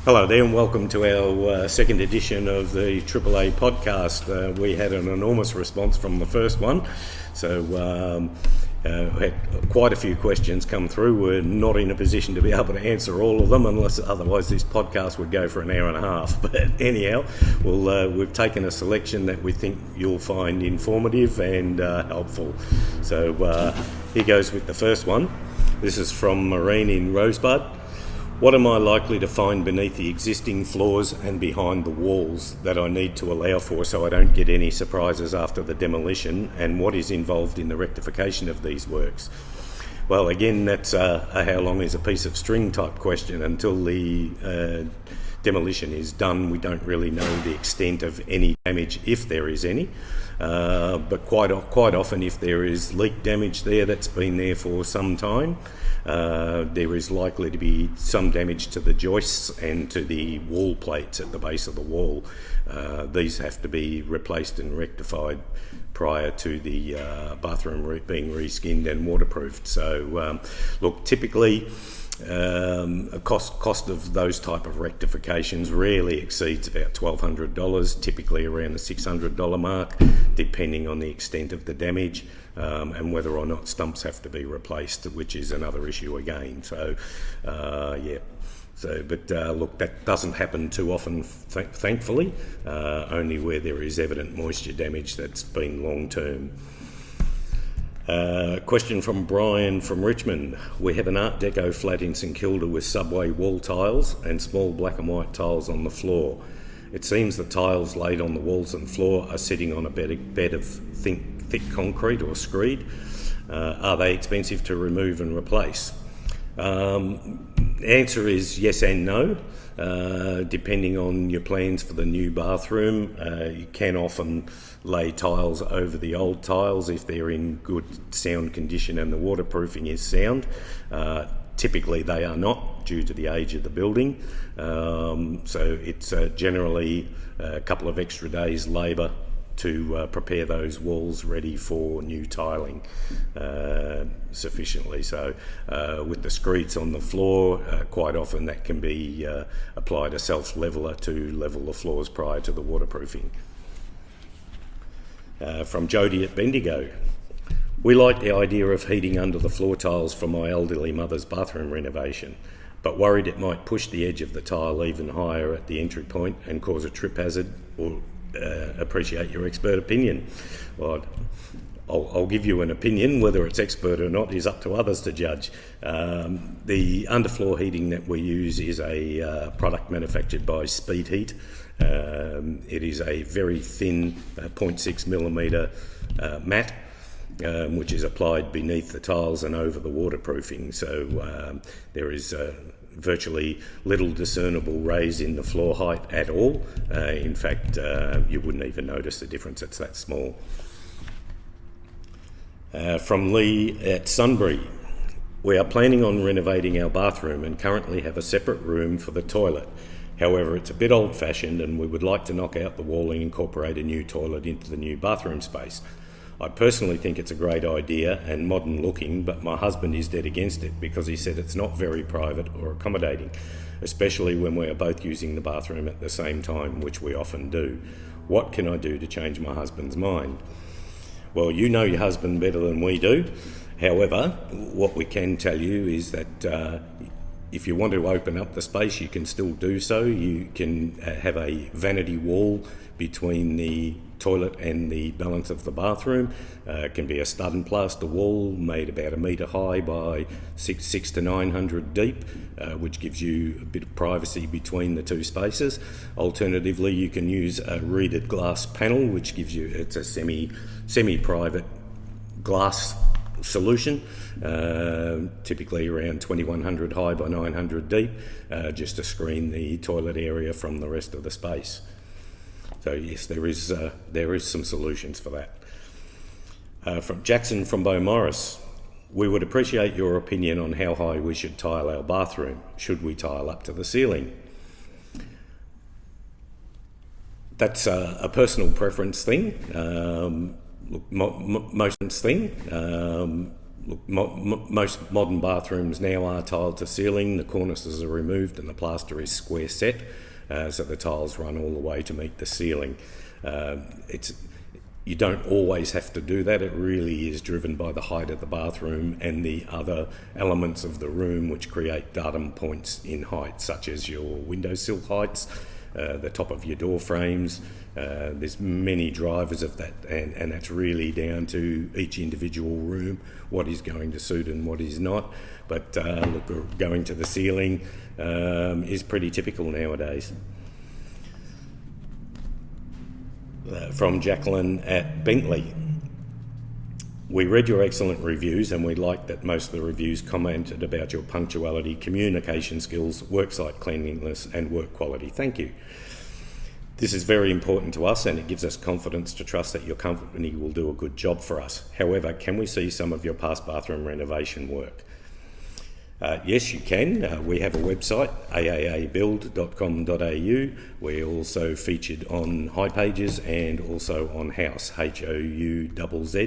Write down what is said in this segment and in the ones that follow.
Hello there and welcome to our second edition of the AAA podcast. We had an enormous response from the first one, so we had quite a few questions come through. We're not in a position to be able to answer all of them, unless otherwise this podcast would go for an hour and a half. But anyhow, we've taken a selection that we think you'll find informative and helpful. So here goes with the first one. This is from Maureen in Rosebud. What am I likely to find beneath the existing floors and behind the walls that I need to allow for so I don't get any surprises after the demolition, and what is involved in the rectification of these works? Well, again, that's a how long is a piece of string type question. Until the demolition is done, we don't really know the extent of any damage, if there is any. But quite often, if there is leak damage there that's been there for some time, there is likely to be some damage to the joists and to the wall plates at the base of the wall. These have to be replaced and rectified prior to the bathroom being reskinned and waterproofed. So look, typically a cost of those type of rectifications rarely exceeds about $1,200, typically around the $600 mark, depending on the extent of the damage and whether or not stumps have to be replaced, which is another issue again. So yeah. So, but look, that doesn't happen too often, thankfully, only where there is evident moisture damage that's been long-term. Question from Brian from Richmond. We have an Art Deco flat in St Kilda with subway wall tiles and small black and white tiles on the floor. It seems the tiles laid on the walls and floor are sitting on a bed of thick concrete or screed. Are they expensive to remove and replace? The answer is yes and no. Depending on your plans for the new bathroom, you can often lay tiles over the old tiles if they're in good sound condition and the waterproofing is sound. Typically they are not, due to the age of the building, so it's generally a couple of extra days labour to prepare those walls ready for new tiling sufficiently. So with the screeds on the floor, quite often that can be applied a self-leveller to level the floors prior to the waterproofing. From Jody at Bendigo. We like the idea of heating under the floor tiles for my elderly mother's bathroom renovation, but worried it might push the edge of the tile even higher at the entry point and cause a trip hazard, or appreciate your expert opinion. Well, I'll give you an opinion. Whether it's expert or not is up to others to judge. The underfloor heating that we use is a product manufactured by Speed Heat. It is a very thin 0.6 millimetre mat, which is applied beneath the tiles and over the waterproofing. So there is virtually little discernible raise in the floor height at all. In fact, you wouldn't even notice the difference, it's that small. From Lee at Sunbury. We are planning on renovating our bathroom and currently have a separate room for the toilet. However, it's a bit old-fashioned and we would like to knock out the wall and incorporate a new toilet into the new bathroom space. I personally think it's a great idea and modern looking, but my husband is dead against it because he said it's not very private or accommodating, especially when we are both using the bathroom at the same time, which we often do. What can I do to change my husband's mind? Well, you know your husband better than we do. However, what we can tell you is that if you want to open up the space, you can still do so. You can have a vanity wall between the toilet and the balance of the bathroom. It can be a stud and plaster wall made about 1 metre high by 600 to 900 deep, which gives you a bit of privacy between the two spaces. Alternatively, you can use a reeded glass panel, which gives you, it's a semi-private glass solution, typically around 2100 high by 900 deep, just to screen the toilet area from the rest of the space. So yes, there is some solutions for that. From Jackson from Beaumaris. We would appreciate your opinion on how high we should tile our bathroom. Should we tile up to the ceiling? That's a personal preference thing. Most thing. Look, most modern bathrooms now are tiled to ceiling, the cornices are removed and the plaster is square set, so the tiles run all the way to meet the ceiling. You don't always have to do that. It really is driven by the height of the bathroom and the other elements of the room which create datum points in height, such as your windowsill heights, the top of your door frames. There's many drivers of that, and that's really down to each individual room, what is going to suit and what is not. But look, going to the ceiling is pretty typical nowadays. From Jacqueline at Bentley. We read your excellent reviews and we liked that most of the reviews commented about your punctuality, communication skills, worksite cleanliness and work quality. Thank you. This is very important to us and it gives us confidence to trust that your company will do a good job for us. However, can we see some of your past bathroom renovation work? Yes, you can. We have a website, aaabuild.com.au. We're also featured on High Pages and also on House, HOUZZ.com.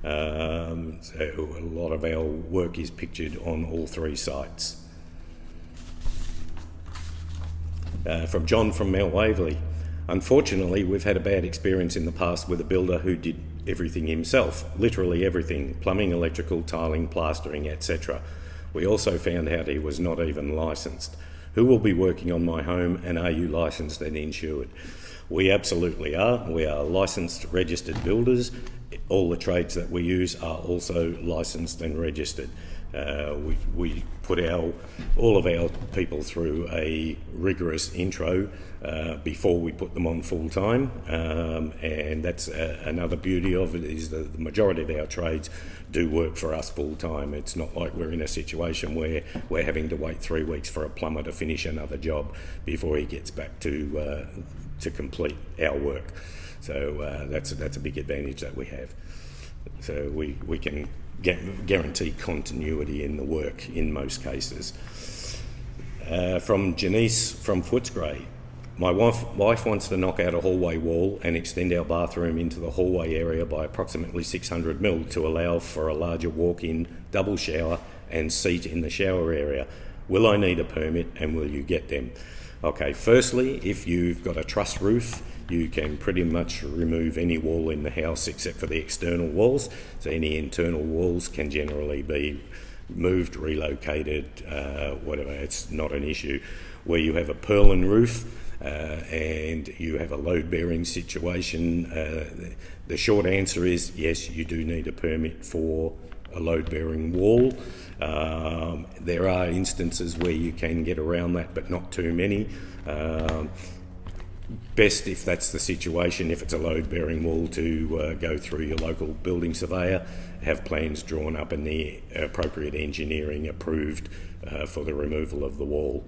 So a lot of our work is pictured on all three sites. From John from Mount Waverley. Unfortunately, we've had a bad experience in the past with a builder who did everything himself, literally everything, plumbing, electrical, tiling, plastering, etc. We also found out he was not even licensed. Who will be working on my home and are you licensed and insured? We absolutely are. We are licensed, registered builders. All the trades that we use are also licensed and registered. We put all of our people through a rigorous intro before we put them on full time, and that's another beauty of it, is that the majority of our trades do work for us full time. It's not like we're in a situation where we're having to wait 3 weeks for a plumber to finish another job before he gets back to complete our work. So that's a big advantage that we have. So we can guarantee continuity in the work in most cases. From Janice from Footscray. My wife wants to knock out a hallway wall and extend our bathroom into the hallway area by approximately 600 mil to allow for a larger walk-in, double shower and seat in the shower area. Will I need a permit and will you get them? Okay, firstly, if you've got a truss roof, you can pretty much remove any wall in the house except for the external walls. So any internal walls can generally be moved, relocated, whatever. It's not an issue. Where you have a purlin roof and you have a load-bearing situation, the short answer is yes, you do need a permit for a load-bearing wall. There are instances where you can get around that, but not too many. Best, if that's the situation, if it's a load-bearing wall, to go through your local building surveyor, have plans drawn up and the appropriate engineering approved for the removal of the wall.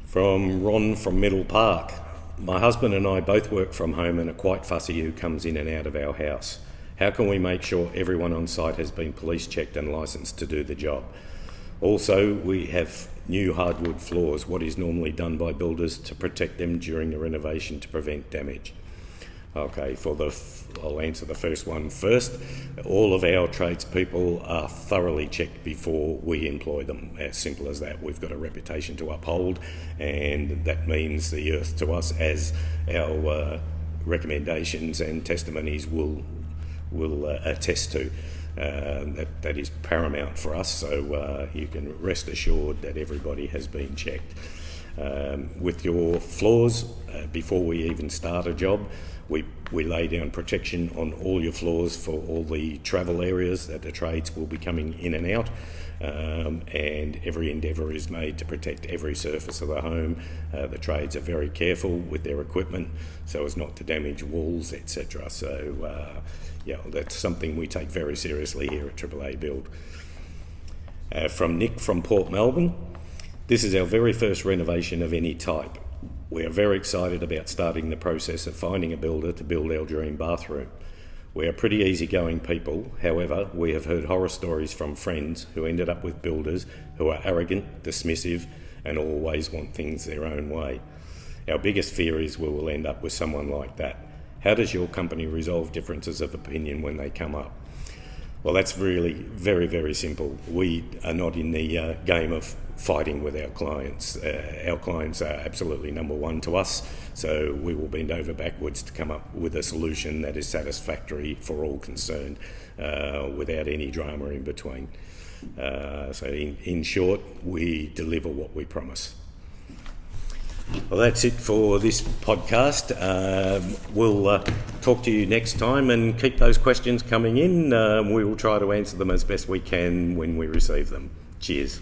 From Ron from Middle Park. My husband and I both work from home and are quite fussy who comes in and out of our house. How can we make sure everyone on site has been police checked and licensed to do the job? Also, we have new hardwood floors. What is normally done by builders to protect them during the renovation to prevent damage? Okay, I'll answer the first one first. All of our tradespeople are thoroughly checked before we employ them. As simple as that. We've got a reputation to uphold, and that means the earth to us, as our recommendations and testimonies will attest to. That is paramount for us, so you can rest assured that everybody has been checked. With your floors, before we even start a job, we lay down protection on all your floors for all the travel areas that the trades will be coming in and out, and every endeavour is made to protect every surface of the home. The trades are very careful with their equipment so as not to damage walls, etc. So yeah, that's something we take very seriously here at AAA Build. From Nick from Port Melbourne. This is our very first renovation of any type. We are very excited about starting the process of finding a builder to build our dream bathroom. We are pretty easygoing people. However, we have heard horror stories from friends who ended up with builders who are arrogant, dismissive, and always want things their own way. Our biggest fear is we will end up with someone like that. How does your company resolve differences of opinion when they come up? Well, that's really very, very simple. We are not in the game of fighting with our clients. Our clients are absolutely number one to us, so we will bend over backwards to come up with a solution that is satisfactory for all concerned, without any drama in between. So in short, we deliver what we promise. Well, that's it for this podcast. We'll talk to you next time, and keep those questions coming in. We will try to answer them as best we can when we receive them. Cheers.